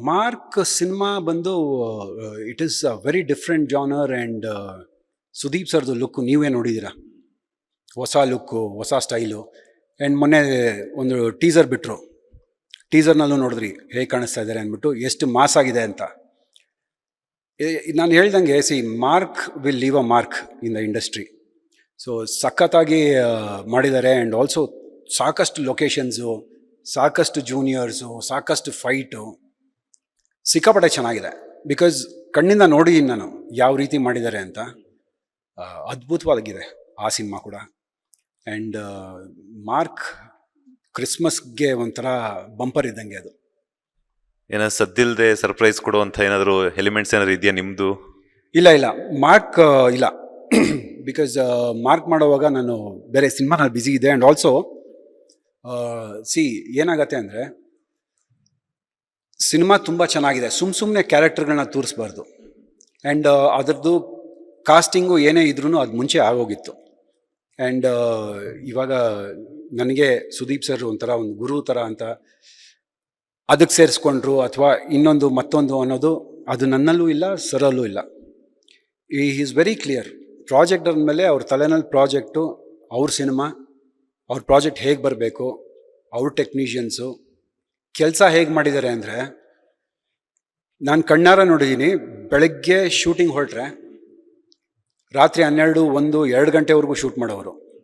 Mark cinema ಬಂದು it is a very different genre and Sudeep ಸರ್ದು look ನೀವೇ ನೋಡಿದ್ದೀರಾ, ಹೊಸ ಲುಕ್ಕು, ಹೊಸ ಸ್ಟೈಲು. ಆ್ಯಂಡ್ ಮೊನ್ನೆ ಒಂದು ಟೀಸರ್ ಬಿಟ್ಟರು, ಟೀಸರ್ನಲ್ಲೂ ನೋಡಿದ್ರಿ ಹೇಗೆ ಕಾಣಿಸ್ತಾ ಇದ್ದಾರೆ ಅಂದ್ಬಿಟ್ಟು, ಎಷ್ಟು ಮಾಸ್ ಆಗಿದೆ ಅಂತ. ನಾನು ಹೇಳ್ದಂಗೆ mark will leave a mark in the industry. So ಸಖತ್ತಾಗಿ ಮಾಡಿದ್ದಾರೆ. ಆ್ಯಂಡ್ ಆಲ್ಸೋ ಸಾಕಷ್ಟು ಲೊಕೇಶನ್ಸು, ಸಾಕಷ್ಟು ಜೂನಿಯರ್ಸು, ಸಾಕಷ್ಟು ಫೈಟು, ಸಿಕ್ಕಾಪಟ್ಟೆ ಚೆನ್ನಾಗಿದೆ. ಬಿಕಾಸ್ ಕಣ್ಣಿಂದ ನೋಡಿದ್ದೀನಿ ನಾನು ಯಾವ ರೀತಿ ಮಾಡಿದ್ದಾರೆ ಅಂತ. ಅದ್ಭುತವಾಗಿದೆ ಆ ಸಿನಿಮಾ ಕೂಡ. ಆ್ಯಂಡ್ ಮಾರ್ಕ್ ಕ್ರಿಸ್ಮಸ್ಗೆ ಒಂಥರ ಬಂಪರ್ ಇದ್ದಂಗೆ ಅದು. ಏನೋ ಸದ್ದಿಲ್ಲದೆ ಸರ್ಪ್ರೈಸ್ ಕೊಡುವಂಥ ಏನಾದರೂ ಎಲಿಮೆಂಟ್ಸ್ ಏನಾದ್ರು ಇದೆಯಾ ನಿಮ್ಮದು? ಇಲ್ಲ ಮಾರ್ಕ್ ಇಲ್ಲ. ಬಿಕಾಸ್ ಮಾರ್ಕ್ ಮಾಡೋವಾಗ ನಾನು ಬೇರೆ ಸಿನಿಮಾನಲ್ಲಿ ಬ್ಯುಸಿ ಇದೆ. ಆ್ಯಂಡ್ ಆಲ್ಸೋ ಏನಾಗತ್ತೆ ಅಂದರೆ, ಸಿನಿಮಾ ತುಂಬ ಚೆನ್ನಾಗಿದೆ, ಸುಮ್ಮನೆ ಕ್ಯಾರೆಕ್ಟರ್ಗಳನ್ನ ತೋರಿಸ್ಬಾರ್ದು. ಆ್ಯಂಡ್ ಅದರದ್ದು ಕಾಸ್ಟಿಂಗು ಏನೇ ಇದ್ರೂ ಅದು ಮುಂಚೆ ಆಗೋಗಿತ್ತು. ಆ್ಯಂಡ್ ಇವಾಗ ನನಗೆ ಸುದೀಪ್ ಸರ್ ಒಂಥರ ಒಂದು ಗುರು ಥರ ಅಂತ ಅದಕ್ಕೆ ಸೇರಿಸ್ಕೊಂಡ್ರು ಅಥವಾ ಇನ್ನೊಂದು ಮತ್ತೊಂದು ಅನ್ನೋದು ಅದು ನನ್ನಲ್ಲೂ ಇಲ್ಲ, ಸರಲ್ಲೂ ಇಲ್ಲ. Is very clear. ಪ್ರಾಜೆಕ್ಟ್ ಅಂದಮೇಲೆ ಅವ್ರ ತಲೆನಲ್ಲಿ ಪ್ರಾಜೆಕ್ಟು, ಅವ್ರ ಸಿನಿಮಾ, ಅವ್ರ ಪ್ರಾಜೆಕ್ಟ್ ಹೇಗೆ ಬರಬೇಕು, ಅವ್ರ ಟೆಕ್ನಿಷಿಯನ್ಸು ಕೆಲಸ ಹೇಗೆ ಮಾಡಿದ್ದಾರೆ ಅಂದರೆ, ನಾನು ಕಣ್ಣಾರ ನೋಡಿದ್ದೀನಿ. ಬೆಳಗ್ಗೆ ಶೂಟಿಂಗ್ ಹೊರಟ್ರೆ ರಾತ್ರಿ 12, 1, 2 ಗಂಟೆವರೆಗೂ ಶೂಟ್ ಮಾಡೋರು.